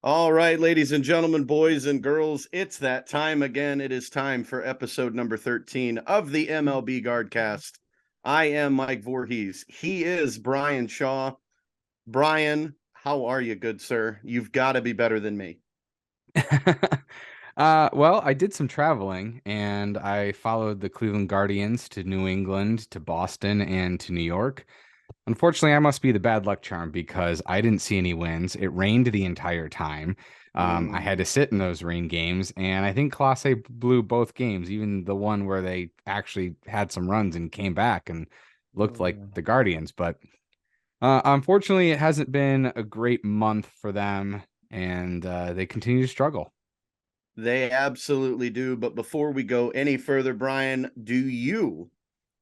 All right, ladies and gentlemen, boys and girls, it's that time again. It is time for episode number 13 of the MLB Guardcast. I am Mike Vorhies. He is Bryan Shaw. Bryan, how are you, good sir? You've got to be better than me. Well, I did some traveling and I followed the Cleveland Guardians to New England, to Boston, and to New York. Unfortunately, I must be the bad luck charm because I didn't see any wins. It rained the entire time. I had to sit in those rain games, and I think Class A blew both games, even the one where they actually had some runs and came back and looked like the Guardians. But unfortunately, it hasn't been a great month for them, and they continue to struggle. They absolutely do. But before we go any further, Bryan, do you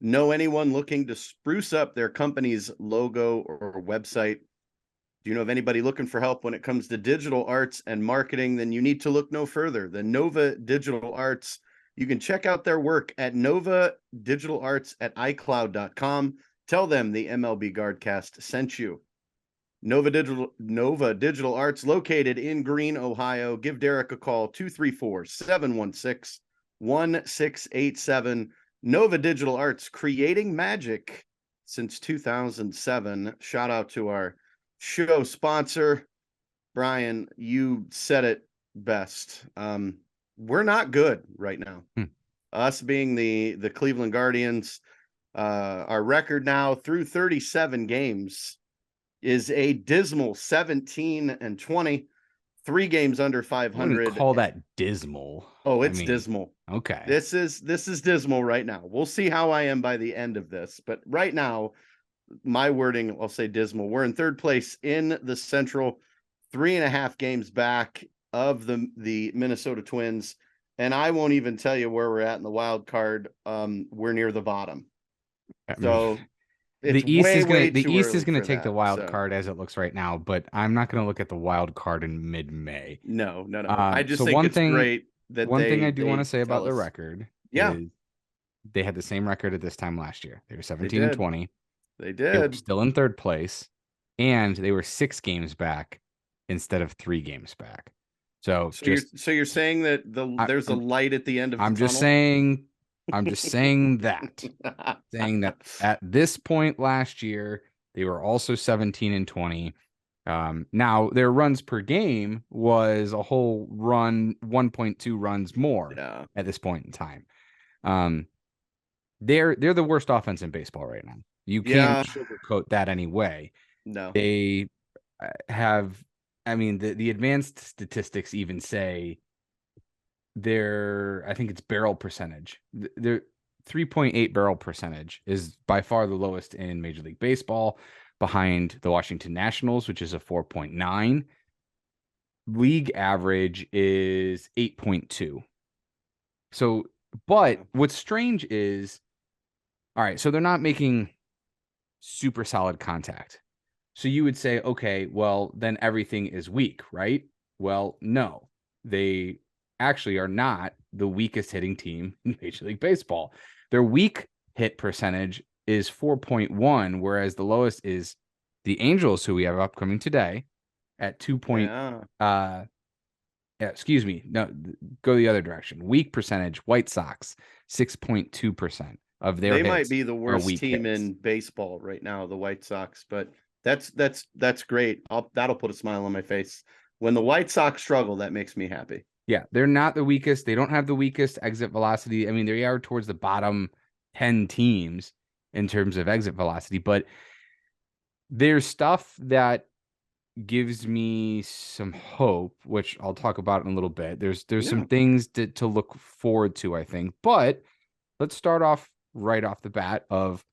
know anyone looking to spruce up their company's logo or website? Do you know of anybody looking for help when it comes to digital arts and marketing? Then you need to look no further than Nova Digital Arts. You can check out their work at NovaDigitalArts at iCloud.com. Tell them the MLB Guardcast sent you. Nova Digital Arts, located in Greene, Ohio. Give Derek a call, 234-716-1687. Nova Digital Arts, creating magic since 2007. Shout out to our show sponsor. Bryan, you said it best. We're not good right now. Us being the Cleveland Guardians, our record now through 37 games is a dismal 17-20, 3 games under I wouldn't 500. call that dismal. Oh, I it's mean, dismal. okay. This is dismal right now. We'll see how I am by the end of this, but right now, my wording, I'll say dismal. We're in third place in the Central, 3.5 games back of the Minnesota Twins, and I won't even tell you where we're at in the wild card. We're near the bottom, I mean, so it's way the too East is early gonna for take the that. wild So card as it looks right now, but I'm not gonna look at the wild card in mid-May. no. I just So think it's great that one thing I do want they to say about tell the us. record Yeah, is they had the same record at this time last year. They were they 17 and did. 20. They They were did. still in third place, and they were 6 games back instead of 3 games back. So So you're saying that I, there's a I'm light at the end of the I'm just tunnel? saying, I'm just saying that. Saying that at this point last year, they were also 17 and 20. Now their runs per game was a whole run, 1.2 runs more Yeah. at this point in time. Um, they're the worst offense in baseball right now. You can't Yeah. sugarcoat that anyway. No. They have, I mean, the advanced statistics even say I think it's barrel percentage. Their 3.8 barrel percentage is by far the lowest in Major League Baseball, behind the Washington Nationals, which is a 4.9. League average is 8.2. So, but what's strange is, all right, so they're not making super solid contact. So you would say, okay, well, then everything is weak, right? Well, no, they actually are not the weakest hitting team in Major League Baseball. Their weak hit percentage is 4.1, whereas the lowest is the Angels, who we have upcoming today, at 2. Yeah. Excuse me, no, go the other direction. Weak percentage, White Sox, 6.2% of their They might hits be the are worst weak team hits. in baseball right now, the White Sox, but that's great. That'll put a smile on my face. When the White Sox struggle, that makes me happy. Yeah, they're not the weakest. They don't have the weakest exit velocity. I mean, they are towards the bottom 10 teams in terms of exit velocity, but there's stuff that gives me some hope, which I'll talk about in a little bit. There's some Yeah. things to look forward to, I think. But let's start off right off the bat of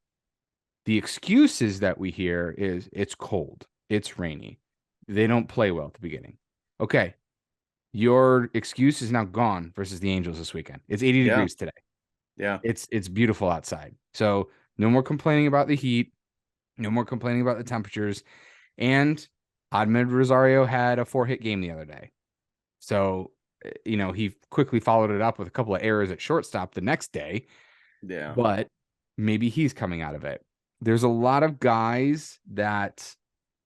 the excuses that we hear is it's cold, it's rainy, they don't play well at the beginning. Okay, your excuse is now gone versus the Angels this weekend. It's 80 Yeah. degrees today. Yeah. It's beautiful outside. So no more complaining about the heat, no more complaining about the temperatures. And Ahmed Rosario had a 4-hit game the other day. So, he quickly followed it up with a couple of errors at shortstop the next day, Yeah. but maybe he's coming out of it. There's a lot of guys that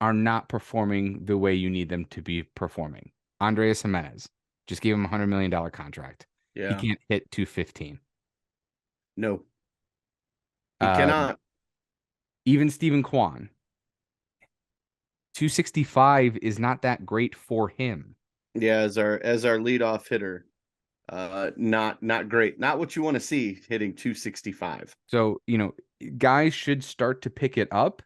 are not performing the way you need them to be performing. Andres Jimenez. Just gave him a $100 million contract. He Yeah. can't hit 215. No, he Um, cannot. even Stephen Kwan, 265 is not that great for him. Yeah, as our leadoff hitter. Not great. Not what you want to see hitting 265. So, guys should start to pick it up.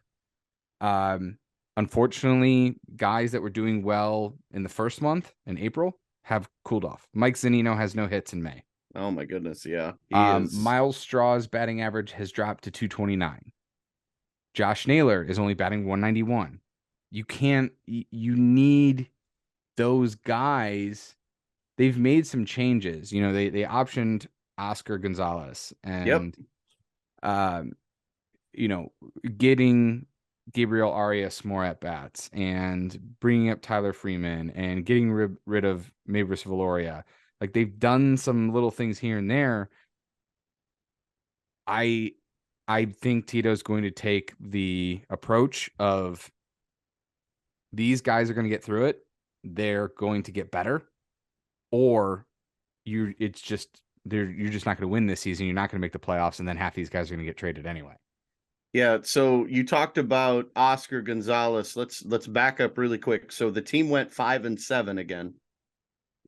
Unfortunately, guys that were doing well in the first month in April have cooled off. Mike Zunino has no hits in May. Oh my goodness, yeah. He is. Miles Straw's batting average has dropped to 229. Josh Naylor is only batting 191. You need those guys. They've made some changes. They optioned Oscar Gonzalez Yep. and um, getting Gabriel Arias more at bats and bringing up Tyler Freeman and getting rid of Mavis Valoria. Like, they've done some little things here and there. I think Tito's going to take the approach of these guys are going to get through it. They're going to get better, or you're just not going to win this season. You're not going to make the playoffs, and then half these guys are going to get traded anyway. Yeah, so you talked about Oscar Gonzalez. Let's back up really quick. So the team went 5-7 again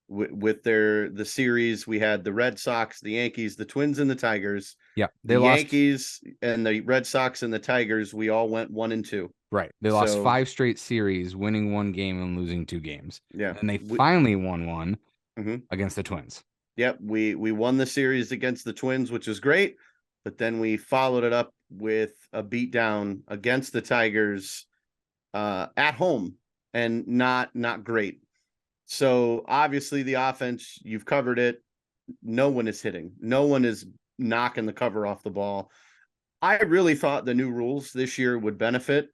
with the series. We had the Red Sox, the Yankees, the Twins, and the Tigers. Yeah, the Yankees and the Red Sox and the Tigers, we all went 1-2. Right. They lost 5 straight series, winning 1 game and losing 2 games. Yeah. And they finally won one against the Twins. Yep. We won the series against the Twins, which is great. But then we followed it up with a beatdown against the Tigers at home, and not great. So obviously the offense, you've covered it. No one is hitting. No one is knocking the cover off the ball. I really thought the new rules this year would benefit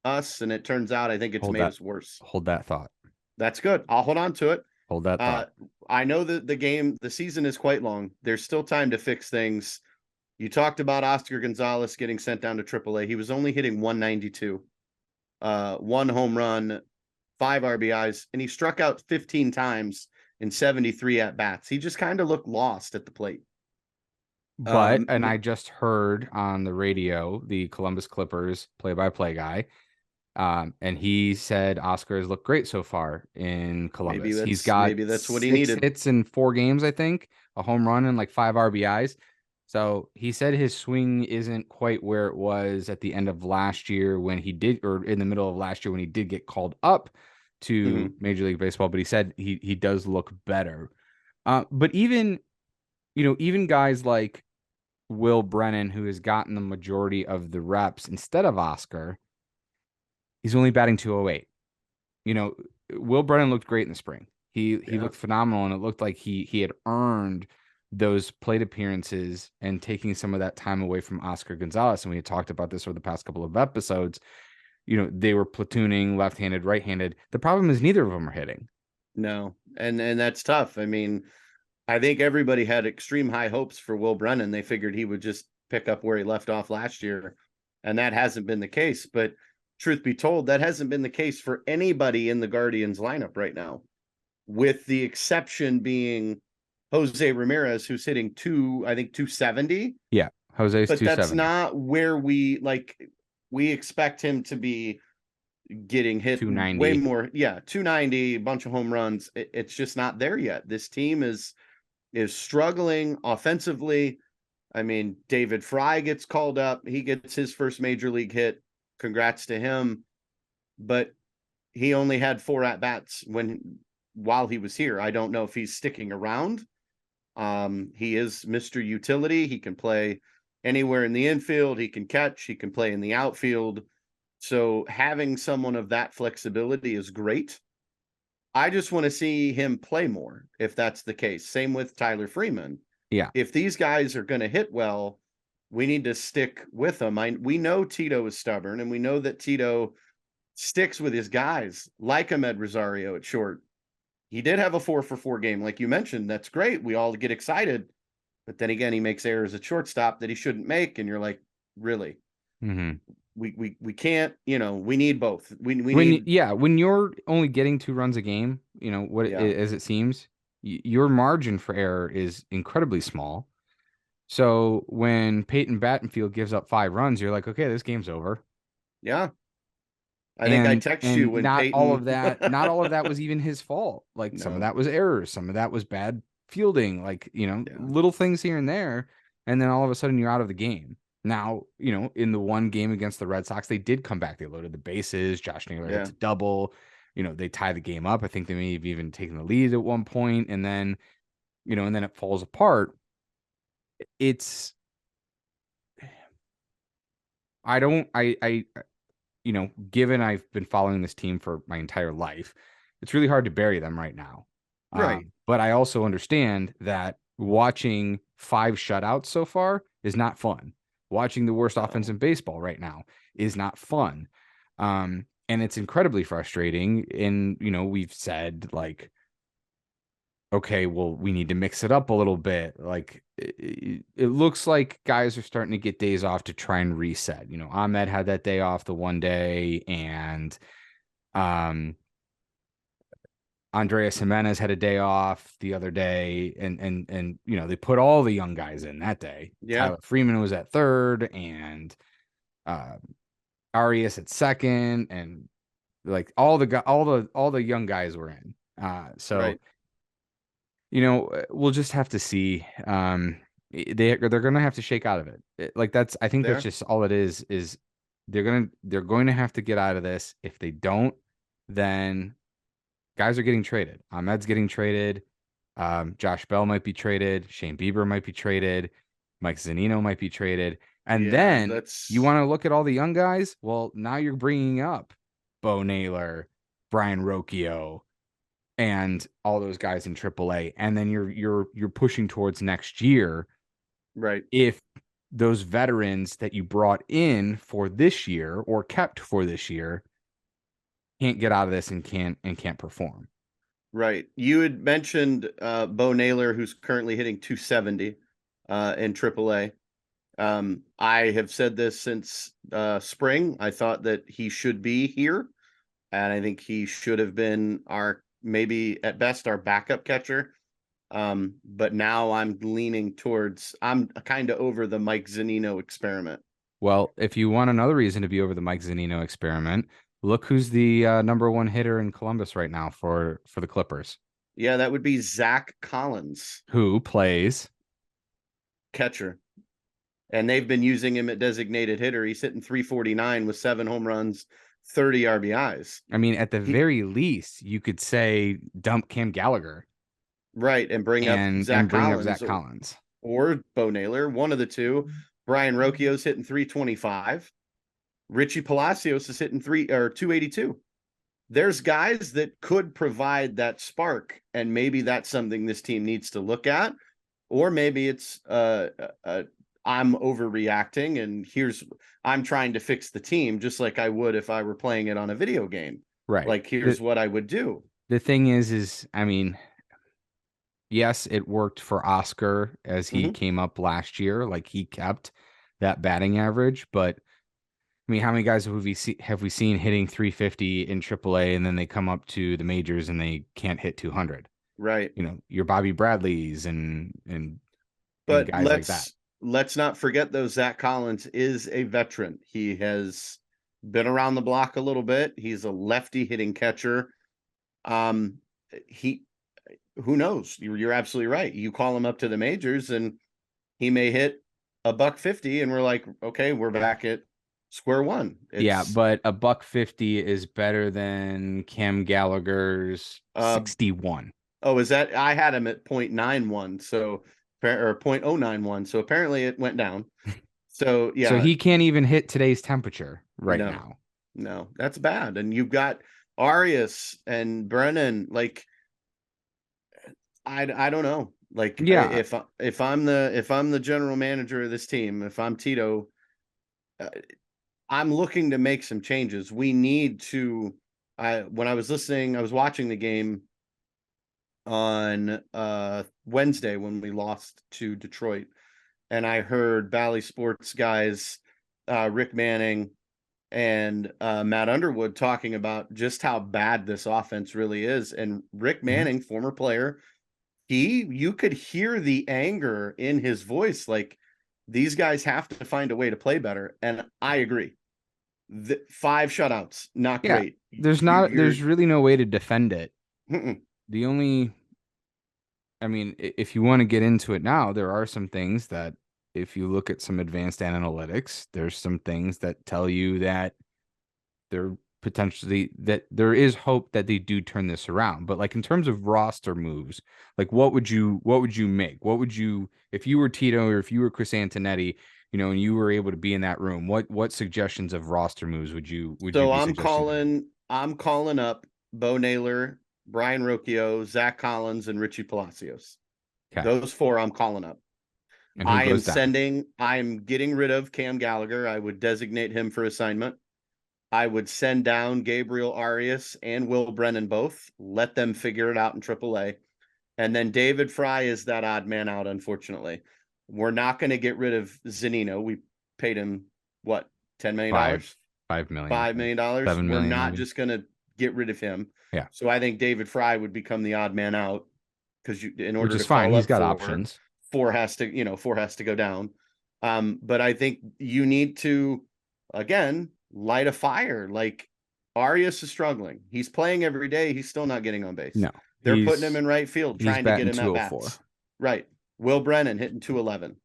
us, and it turns out I think it's made us worse. Hold that thought. That's good. I'll hold on to it. Hold that thought. I know that the season is quite long. There's still time to fix things. You talked about Oscar Gonzalez getting sent down to AAA. He was only hitting 192, 1 home run, 5 RBIs, and he struck out 15 times in 73 at bats. He just kind of looked lost at the plate. But and I just heard on the radio the Columbus Clippers play-by-play guy, and he said Oscar has looked great so far in Columbus. He's got maybe that's what he 6 needed. hits in 4 games, I think, a home run and like 5 RBIs. So he said his swing isn't quite where it was at the end of last year when he did, or in the middle of last year when he did get called up to Major League Baseball. But he said he does look better. But even guys like Will Brennan, who has gotten the majority of the reps instead of Oscar, he's only batting 208. Will Brennan looked great in the spring. He looked phenomenal, and it looked like he had earned those plate appearances and taking some of that time away from Oscar Gonzalez. And we had talked about this over the past couple of episodes. They were platooning left-handed, right-handed. The problem is neither of them are hitting. No, and that's tough. I mean, I think everybody had extreme high hopes for Will Brennan. They figured he would just pick up where he left off last year, and that hasn't been the case. But truth be told, that hasn't been the case for anybody in the Guardians lineup right now, with the exception being Jose Ramirez, who's hitting 270. Yeah, Jose's 270. But that's not where we expect him to be getting hit 290. Way more. Yeah, 290, a bunch of home runs. It's just not there yet. This team is struggling offensively. I mean, David Fry gets called up. He gets his first major league hit. Congrats to him. But he only had 4 at-bats while he was here. I don't know if he's sticking around. He is Mr. Utility. He can play anywhere in the infield. He can catch. He can play in the outfield. So having someone of that flexibility is great. I just want to see him play more, if that's the case. Same with Tyler Freeman. Yeah. If these guys are going to hit well, we need to stick with them. We know Tito is stubborn, and we know that Tito sticks with his guys, like Ahmed Rosario at short. He did have a 4-for-4 game, like you mentioned. That's great. We all get excited. But then again, he makes errors at shortstop that he shouldn't make, and you're like, really? We can't. We need both. When you're only getting 2 runs a game, Yeah. as it seems, your margin for error is incredibly small. So when Peyton Battenfield gives up 5 runs, you're like, okay, this game's over. Yeah. I think I And text you and when not all Peyton of that, not all of that was even his fault. Like some of No. that was errors, some of that was bad fielding, like, Yeah. little things here and there. And then all of a sudden you're out of the game. Now, in the one game against the Red Sox, they did come back. They loaded the bases. Josh Naylor hits Yeah. a double. They tie the game up. I think they may have even taken the lead at one point, and then, and then it falls apart. It's I don't I given I've been following this team for my entire life, it's really hard to bury them right now. Right. But I also understand that watching 5 shutouts so far is not fun. Watching the worst offense No. in baseball right now is not fun. And it's incredibly frustrating. And, we've said, like, okay, well, we need to mix it up a little bit. Like, it looks like guys are starting to get days off to try and reset. Ahmed had that day off the one day, and um, Andreas Jimenez had a day off the other day, and they put all the young guys in that day. Yeah. Tyler Freeman was at third, and uh, Arias at second, and like all the young guys were in. So Right. we'll just have to see. They're gonna have to shake out of it. Like I think that's There. just all it is they're going to have to get out of this. If they don't, then guys are getting traded. Ahmed's getting traded. Josh Bell might be traded. Shane Bieber might be traded. Mike Zunino might be traded. And Yeah. then you That's want to look at all the young guys. Well, now you're bringing up Bo Naylor, Brian Rocchio, and all those guys in AAA, and then you're pushing towards next year. right. If those veterans that you brought in for this year or kept for this year can't get out of this and can't perform. Right. You had mentioned Bo Naylor, who's currently hitting 270 in AAA. I have said this since spring. I thought that he should be here, and I think he should have been maybe at best our backup catcher. But now I'm leaning towards I'm kind of over the Mike Zunino experiment. Well, if you want another reason to be over the Mike Zunino experiment, look who's the number one hitter in Columbus right now for the Clippers, Yeah, that would be Zach Collins, who plays. catcher. And they've been using him at designated hitter. He's hitting 349 with 7 home runs, 30 RBIs. I mean, at the He, very least, you could say dump Cam Gallagher right, and bring up and Zach bring up Zach Collins Collins. or Bo Naylor, one of the two. Brian Rocchio's hitting 325. Richie Palacios is hitting 282. There's guys that could provide that spark, and maybe that's something this team needs to look at, or maybe it's I'm overreacting, and I'm trying to fix the team just like I would if I were playing it on a video game. Right. Like, here's what I would do. The thing is, I mean, yes, it worked for Oscar as he Mm-hmm. came up last year. Like he kept that batting average, but I mean, how many guys have we seen hitting 350 in AAA and then they come up to the majors and they can't hit 200? Right. Your Bobby Bradleys and But guys like that. let's not forget though, Zach Collins is a veteran. He has been around the block a little bit. He's a lefty hitting catcher. He Who knows? You're absolutely right. You call him up to the majors and he may hit $150 and we're like, okay, we're back at square one. Yeah, It's but a $150 is better than Cam Gallagher's uh 61. oh, is that I had him at 0.91, so or 0.091. So apparently it went down. So So yeah, he can't even hit today's temperature right no, now. no, that's bad. And you've got Arias and Brennan. Like, I don't know. Like, Yeah, if I'm the general manager of this team, if I'm Tito, uh, I'm looking to make some changes. We need to. When I was watching the game on Wednesday when we lost to Detroit, and I heard Bally Sports guys, Rick Manning, and Matt Underwood talking about just how bad this offense really is. And Rick Manning, former player, you could hear the anger in his voice. Like, these guys have to find a way to play better. And I agree. 5 shutouts, not Yeah, great. there's really no way to defend it. Mm-mm. The only, I mean, if you want to get into it now, there are some things that if you look at some advanced analytics, there's some things that tell you that they're potentially that there is hope that they do turn this around. But like in terms of roster moves, like what would you make? What would you if you were Tito or if you were Chris Antonetti, and you were able to be in that room, what suggestions of roster moves would you So be suggesting to them? I'm calling up Bo Naylor, Brian Rocchio, Zach Collins, and Richie Palacios. Okay. Those 4 I'm calling up. And who goes down? I'm getting rid of Cam Gallagher. I would designate him for assignment. I would send down Gabriel Arias and Will Brennan both. Let them figure it out in AAA. And then David Fry is that odd man out, unfortunately. We're not going to get rid of Zanino. We paid him, what, $10 million? 5 million, I $5 think. million. We're 7 million, not maybe. just going to get rid of him. Yeah. So I think David Fry would become the odd man out, because in Which order is to fine. call He's up got options. 4 has to go down. But I think you need to, again, light a fire. Like, Arias is struggling. He's playing every day. He's still not getting on base. No, They're putting him in right field, he's trying to get batting him at 204. bats. Right. Will Brennan hitting 211.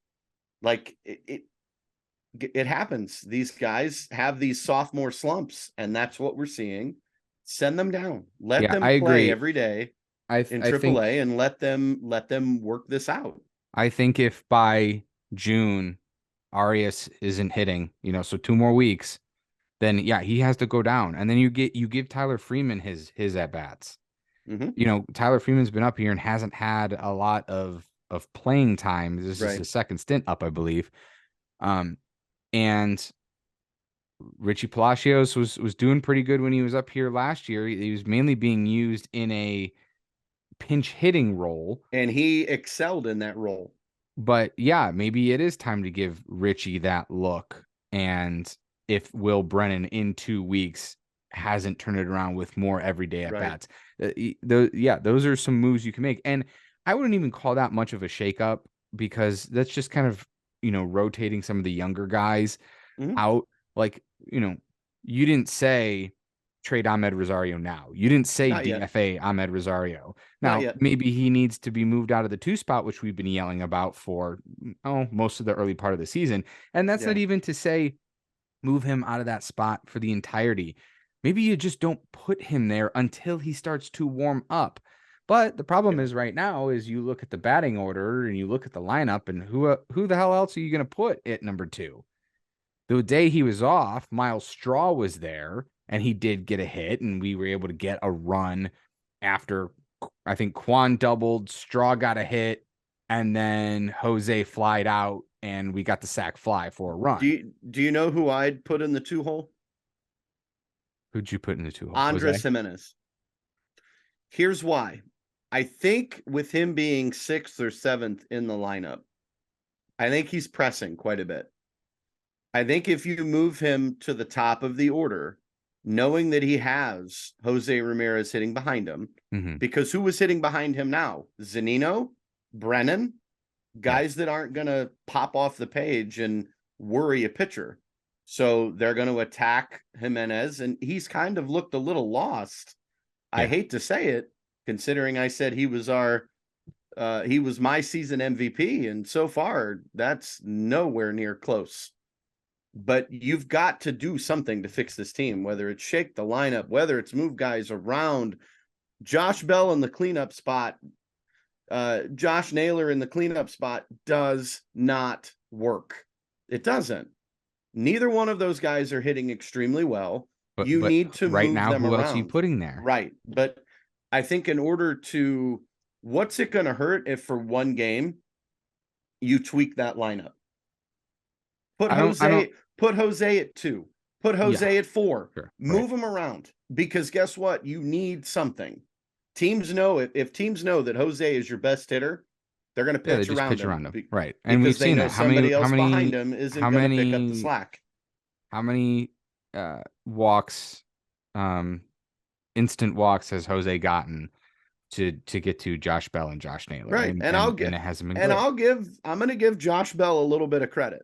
Like, it happens. These guys have these sophomore slumps, and that's what we're seeing. Send them down. Let Yeah, them I play agree. every day I in I think AAA, and let them work this out. I think if by June Arias isn't hitting, so 2 more weeks, then yeah, he has to go down. And then you give Tyler Freeman his at bats. Mm-hmm. Tyler Freeman's been up here and hasn't had a lot of playing time. This is Right. his second stint up, I believe. And Richie Palacios was doing pretty good when he was up here last year. He was mainly being used in a pinch hitting role. And he excelled in that role. But yeah, maybe it is time to give Richie that look. And if Will Brennan in 2 weeks hasn't turned it around with more everyday at Right. bats, those are some moves you can make. And I wouldn't even call that much of a shakeup, because that's just kind of, rotating some of the younger guys Mm-hmm. out. Like, you didn't say trade Ahmed Rosario now. You didn't say Not yet. DFA Ahmed Rosario. Not Now, yet. maybe he needs to be moved out of the 2 spot, which we've been yelling about for most of the early part of the season. And that's Yeah. not even to say move him out of that spot for the entirety. Maybe you just don't put him there until he starts to warm up. But the problem Yeah. is right now is you look at the batting order and you look at the lineup, and who the hell else are you going to put at number 2? The day he was off, Miles Straw was there, and he did get a hit, and we were able to get a run after I think Quan doubled, Straw got a hit, and then Jose flied out, and we got the sac fly for a run. Do you know who I'd put in the 2 hole? Who'd you put in the 2 hole? Andres Jose? Jimenez. Here's why. I think with him being 6th or 7th in the lineup, I think he's pressing quite a bit. I think if you move him to the top of the order, knowing that he has Jose Ramirez hitting behind him, Mm-hmm. because who was hitting behind him now? Zanino, Brennan, guys that aren't going to pop off the page and worry a pitcher. So they're going to attack Jimenez, and he's kind of looked a little lost. I Yeah. hate to say it, considering I said he was my season MVP, and so far that's nowhere near close. But you've got to do something to fix this team, whether it's shake the lineup, whether it's move guys around. Josh Bell in the cleanup spot, Josh Naylor in the cleanup spot does not work. It doesn't. Neither one of those guys are hitting extremely well. You But need to right move now, them who else are you around. putting there? Right. But I think in order to, what's it going to hurt if for one game you tweak that lineup? Put I don't. Jose at 2. Put Jose Yeah, at 4. sure. Move them around, because guess what? You need something. Teams know if teams know that Jose is your best hitter, they're going to Yeah, they pitch just around pitch him, around him. Right. And because we've they seen know that. somebody else behind him isn't how going to pick up the many, slack. how many walks, instant walks has Jose gotten to get to Josh Bell and Josh Naylor, Right. and it hasn't been and good. I'm going to give Josh Bell a little bit of credit.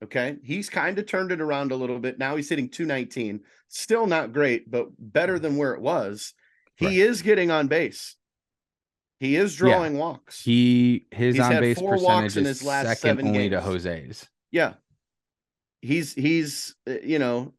Okay. He's kind of turned it around a little bit. Now he's hitting 219. Still not great, but better than where it was. Right. He is getting on base. He is drawing walks. His He's on had base 4 percentage walks in is his last second 7 only to games. Jose's. Yeah. He's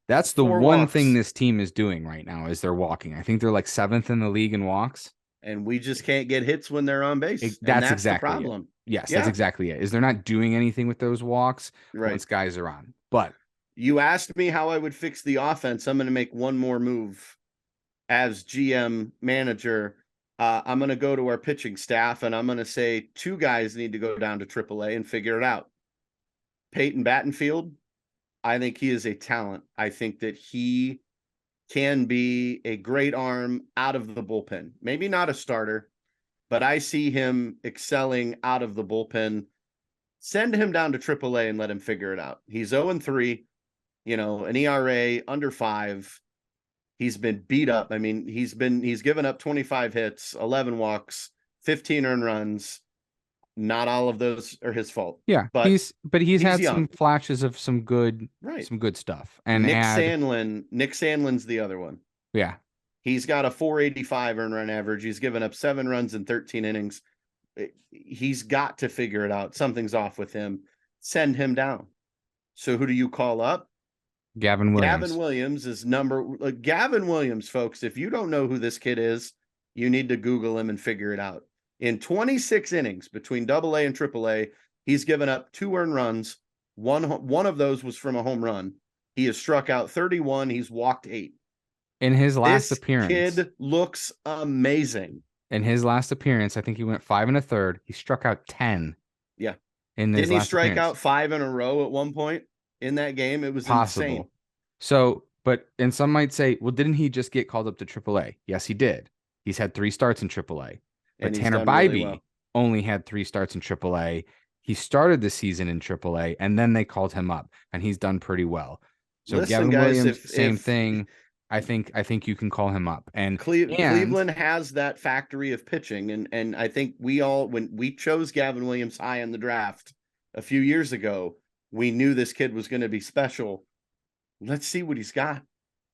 that's the 4 one walks. thing this team is doing right now is they're walking. I think they're like 7th in the league in walks. And we just can't get hits when they're on base. That's exactly the problem. It. Yes, that's exactly it. Is they're not doing anything with those walks once guys are on. But you asked me how I would fix the offense. I'm going to make one more move as GM manager. I'm going to go to our pitching staff and I'm going to say 2 guys need to go down to AAA and figure it out. Peyton Battenfield, I think he is a talent. I think that he can be a great arm out of the bullpen. Maybe not a starter, but I see him excelling out of the bullpen. Send him down to AAA and let him figure it out. He's 0-3, an ERA under 5. He's been beat up. I mean, he's given up 25 hits, 11 walks, 15 earned runs. Not all of those are his fault. Yeah, but he's had young. some flashes of some good stuff. And Nick Sandlin's the other one. Yeah. He's got a 485 earned run average. He's given up 7 runs in 13 innings. He's got to figure it out. Something's off with him. Send him down. So who do you call up? Gavin Williams. Gavin Williams is Gavin Williams, folks. If you don't know who this kid is, you need to Google him and figure it out. In 26 innings between AA and AAA, he's given up 2 earned runs. One of those was from a home run. He has struck out 31. He's walked 8. In his last appearance, kid looks amazing. In his last appearance, I think he went 5 1/3. He struck out 10. Yeah. Didn't he strike out 5 in a row at one point in that game? It was possible. Insane. So, and some might say, well, didn't he just get called up to AAA? Yes, he did. He's had 3 starts in AAA. But Tanner Bybee only had 3 starts in AAA. He started the season in AAA, and then they called him up, and he's done pretty well. So Gavin Williams, same thing. I think you can call him up. And Cleveland has that factory of pitching, and I think when we chose Gavin Williams high in the draft a few years ago, we knew this kid was going to be special. Let's see what he's got.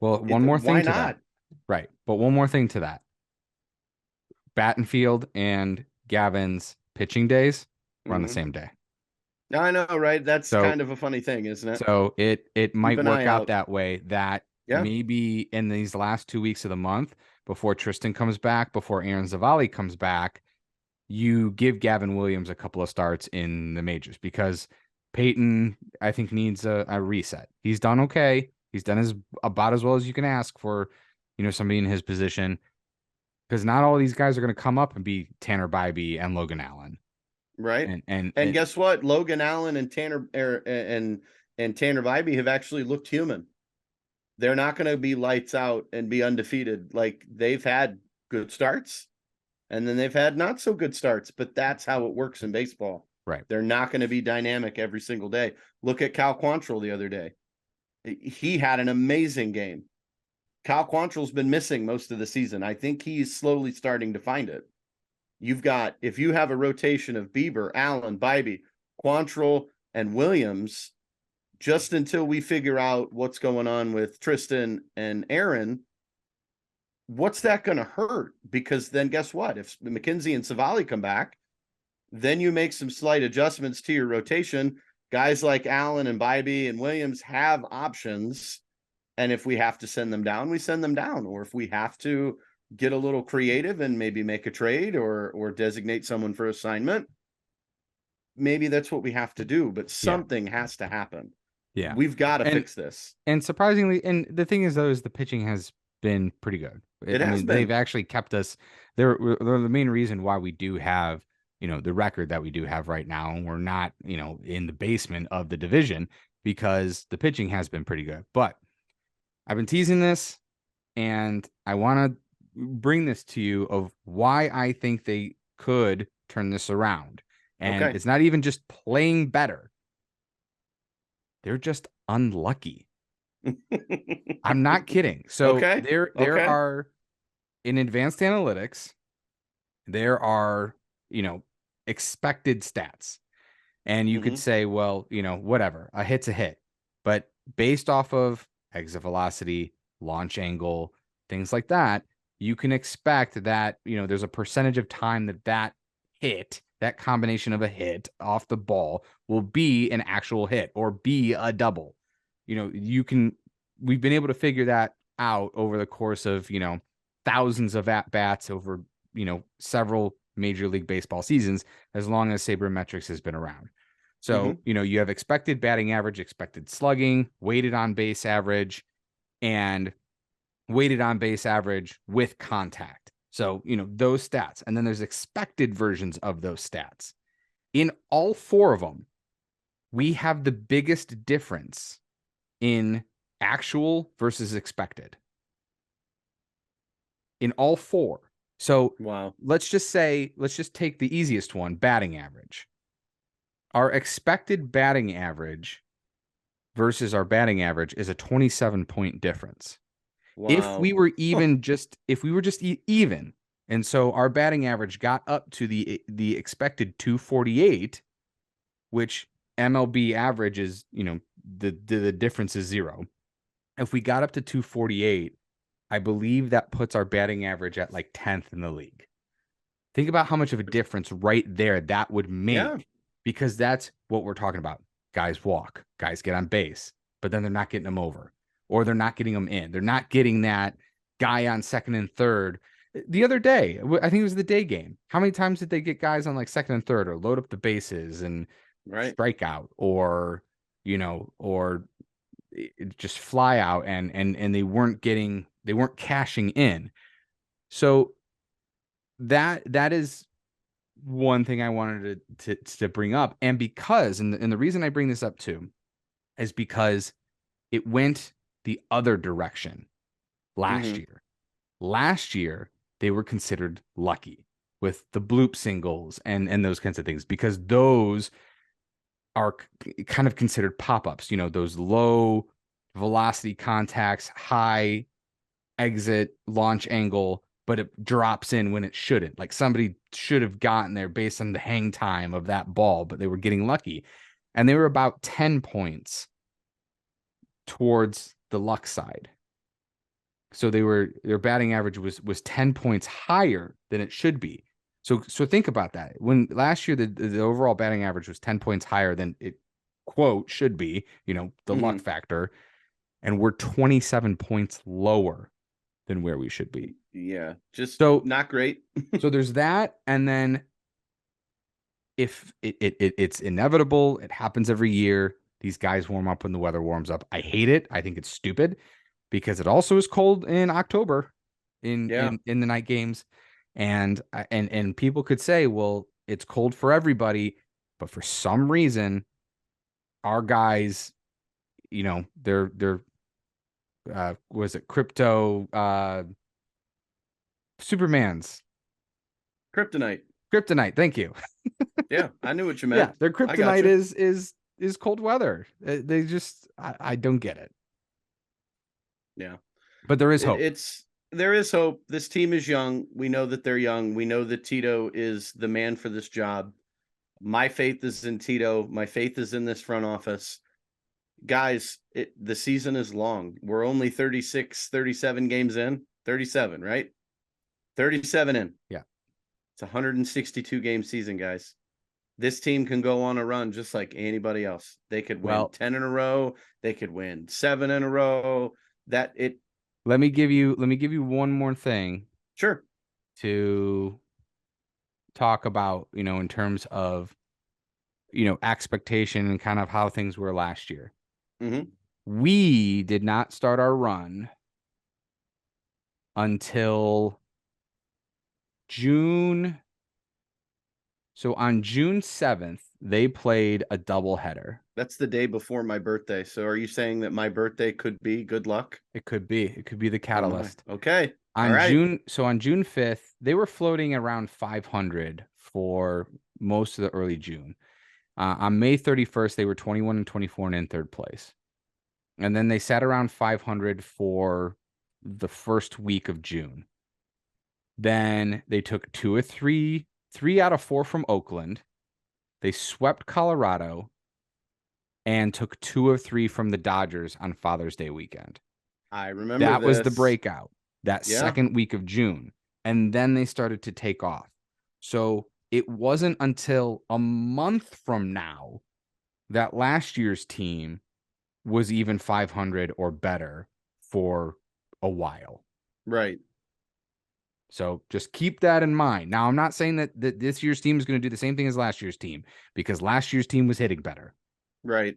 Well, one more thing to that. Right. But one more thing to that. Battenfield and Gavin's pitching days were on the same day. I know, right? That's kind of a funny thing, isn't it? So it might work out that way, that maybe in these last 2 weeks of the month, before Tristan comes back, before Aaron Zavalli comes back, you give Gavin Williams a couple of starts in the majors, because Peyton, I think, needs a reset. He's done okay. He's done about as well as you can ask for, somebody in his position. Because not all these guys are going to come up and be Tanner Bybee and Logan Allen, right? And guess what? Logan Allen and Tanner Bybee have actually looked human. They're not going to be lights out and be undefeated. Like, they've had good starts, and then they've had not so good starts. But that's how it works in baseball. Right? They're not going to be dynamic every single day. Look at Cal Quantrill the other day. He had an amazing game. Cal Quantrill's been missing most of the season. I think he's slowly starting to find it. If you have a rotation of Bieber, Allen, Bybee, Quantrill, and Williams, just until we figure out what's going on with Tristan and Aaron, what's that going to hurt? Because then guess what? If McKenzie and Savali come back, then you make some slight adjustments to your rotation. Guys like Allen and Bybee and Williams have options. And if we have to send them down, we send them down. Or if we have to get a little creative and maybe make a trade or designate someone for assignment, maybe that's what we have to do. But something has to happen. Yeah. We've got to fix this. And surprisingly, and the thing is, though, is the pitching has been pretty good. They've actually kept us. They're the main reason why we do have, the record that we do have right now. And we're not, in the basement of the division, because the pitching has been pretty good. But I've been teasing this, and I want to bring this to you of why I think they could turn this around. And it's not even just playing better. They're just unlucky. I'm not kidding. So Okay. there Okay. are in advanced analytics, there are, expected stats. And you could Hmm. say, well, whatever, a hit's a hit. But based off of exit velocity, launch angle, things like that, you can expect that, there's a percentage of time that hit, that combination of a hit off the ball will be an actual hit or be a double. We've been able to figure that out over the course of, thousands of at bats over, several Major League Baseball seasons, as long as sabermetrics has been around. So, Hmm. you have expected batting average, expected slugging, weighted on base average, and weighted on base average with contact. So, those stats. And then there's expected versions of those stats. In all four of them, we have the biggest difference in actual versus expected. In all four. So, Wow. let's just take the easiest one, batting average. Our expected batting average versus our batting average is a 27-point difference. If Wow. we were Huh. just even, and so our batting average got up to the expected 248, which MLB average is, the difference is 0. If we got up to 248, I believe that puts our batting average at like 10th in the league. Think about how much of a difference right there that would Yeah. make, because that's what we're talking about. Guys walk, guys get on base, but then they're not getting them over, or they're not getting them in. They're not getting that guy on second and third. The other day, I think it was the day game. How many times did they get guys on like second and third, or load up the bases and Right. strikeout, or just fly out, and they weren't cashing in. So that is one thing I wanted to bring up. And the reason I bring this up too is because it went the other direction last Hmm. year. Last year, they were considered lucky with the bloop singles and those kinds of things, because those are kind of considered pop-ups, those low velocity contacts, high exit launch angle, but it drops in when it shouldn't. Like somebody should have gotten there based on the hang time of that ball, but they were getting lucky. And they were about 10 points towards the luck side. So their batting average was 10 points higher than it should be. So think about that. When last year the overall batting average was 10 points higher than it quote should be, the luck Hmm. factor, and we're 27 points lower than where we should be. Yeah. Just So not great. so there's that, and then if it's inevitable, it happens every year. These guys warm up when the weather warms up. I hate it. I think it's stupid because it also is cold in October in Yeah. in the night games, and people could say, well, it's cold for everybody, but for some reason, our guys, they're was it crypto Superman's Kryptonite. kryptonite. Thank you. Yeah. I knew what you Yeah, meant. their I got kryptonite you. is cold weather. They just I don't get it. Yeah. But there is hope. It's there is hope. This team is young. We know that they're young. We know that Tito is the man for this job. My faith is in Tito. My faith is in this front office. Guys, the season is long. We're only 36, 37 games in. 37, right? 37 in. Yeah. It's a 162 game season, guys. This team can go on a run just like anybody else. They could win Well, 10 in a row. They could win 7 in a row. That it let me give you one more thing Sure. to talk about, in terms of, expectation and kind of how things were last year. Hmm. We did not start our run until June. So on June 7th, they played a doubleheader. That's the day before my birthday. So are you saying that my birthday could be good luck? It could be. It could be the Oh my. catalyst. Okay. All On right. June 5th, they were floating around 500 for most of the early June. On May 31st, they were 21 and 24 and in third place. And then they sat around 500 for the first week of June. Then they took 2 of 3, 3 out of 4 from Oakland. They swept Colorado and took 2 of 3 from the Dodgers on Father's Day weekend. I remember that this. was the breakout, that Yeah. second week of June. And then they started to take off. So it wasn't until a month from now that last year's team was even 500 or better for a while. Right. So just keep that in mind. Now, I'm not saying that this year's team is going to do the same thing as last year's team, because last year's team was hitting better. Right.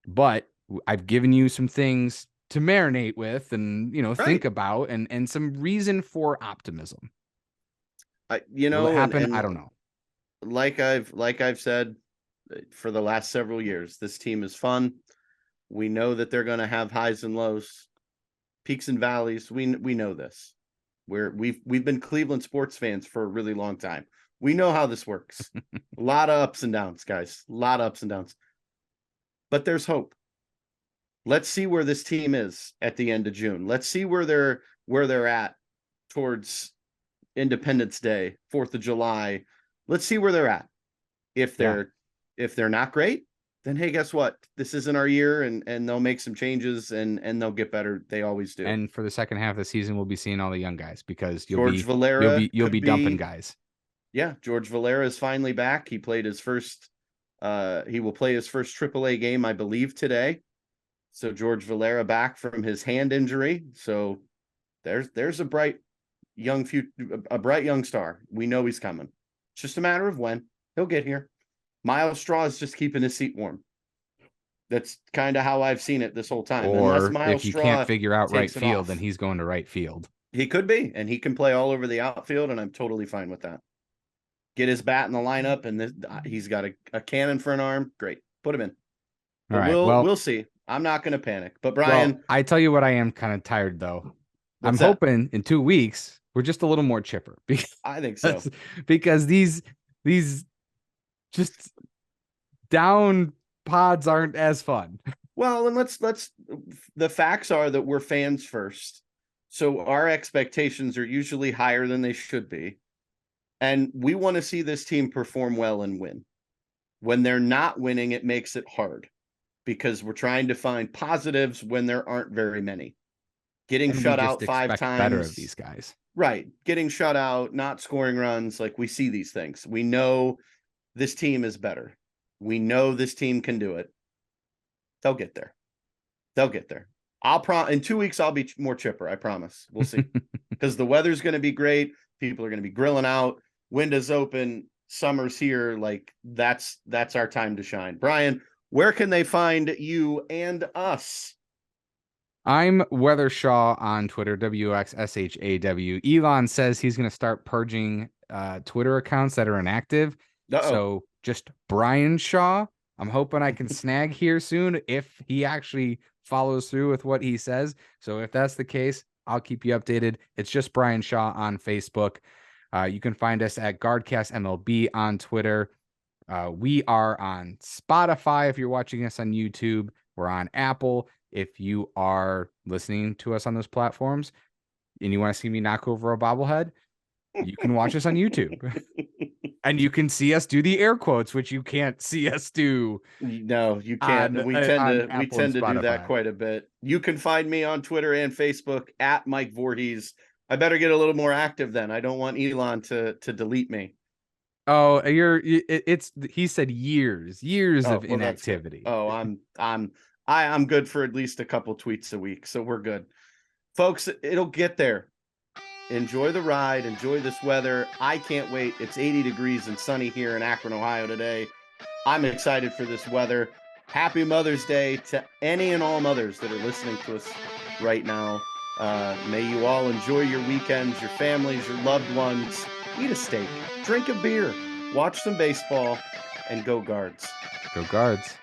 But I've given you some things to marinate with and, think about, and some reason for optimism. Will it happen? And I don't know. Like I've said for the last several years, this team is fun. We know that they're going to have highs and lows, peaks and valleys. We know this. We've been Cleveland sports fans for a really long time. We know how this works. A lot of ups and downs, guys. A lot of ups and downs. But there's hope. Let's see where this team is at the end of June. Let's see where they're at towards Independence Day, 4th of July. Let's see where they're at. If they're not great, then hey, guess what? This isn't our year, and they'll make some changes and they'll get better. They always do. And for the second half of the season, we'll be seeing all the young guys, because George Valera you'll be dumping guys. Yeah, George Valera is finally back. He played his first he will play his first AAA game, I believe, today. So George Valera back from his hand injury. So there's a bright young star. We know he's coming. It's just a matter of when. He'll get here. Miles Straw is just keeping his seat warm. That's kind of how I've seen it this whole time. Or if he can't figure out right field, then he's going to right field. He could be, and he can play all over the outfield, and I'm totally fine with that. Get his bat in the lineup, and he's got a cannon for an arm. Great. Put him in. But all right. We'll see. I'm not going to panic. But Brian, I tell you what, I am kind of tired though. I'm hoping in 2 weeks we're just a little more chipper. I think so. Because these just down pods aren't as fun. Well, and let's the facts are that we're fans first. So our expectations are usually higher than they should be. And we want to see this team perform well and win. When they're not winning, it makes it hard, because we're trying to find positives when there aren't very many. Getting shut out 5 times. Better of these guys. Right. Getting shut out, not scoring runs. Like, we see these things. We know this team is better. We know this team can do it. They'll get there. In 2 weeks, I'll be more chipper. I promise. We'll see. Because the weather's going to be great. People are going to be grilling out. Windows open. Summer's here. Like, that's our time to shine. Brian, where can they find you and us? I'm Weathershaw on Twitter, WXSHAW. Elon says he's going to start purging Twitter accounts that are inactive. So just Bryan Shaw. I'm hoping I can snag here soon if he actually follows through with what he says. So if that's the case, I'll keep you updated. It's just Bryan Shaw on Facebook. You can find us at Guardcast MLB on Twitter. We are on Spotify if you're watching us on YouTube. We're on Apple. If you are listening to us on those platforms and you want to see me knock over a bobblehead, you can watch us on YouTube. And you can see us do the air quotes, which you can't see us do. No, you can't. We tend to do that quite a bit. You can find me on Twitter and Facebook at Mike Vorhies. I better get a little more active then. I don't want Elon to delete me. Oh, he said years of inactivity. I'm good for at least a couple tweets a week, so we're good. Folks, it'll get there. Enjoy the ride. Enjoy this weather. I can't wait. It's 80 degrees and sunny here in Akron, Ohio today. I'm excited for this weather. Happy Mother's Day to any and all mothers that are listening to us right now. May you all enjoy your weekends, your families, your loved ones. Eat a steak, drink a beer, watch some baseball, and go Guards. Go Guards.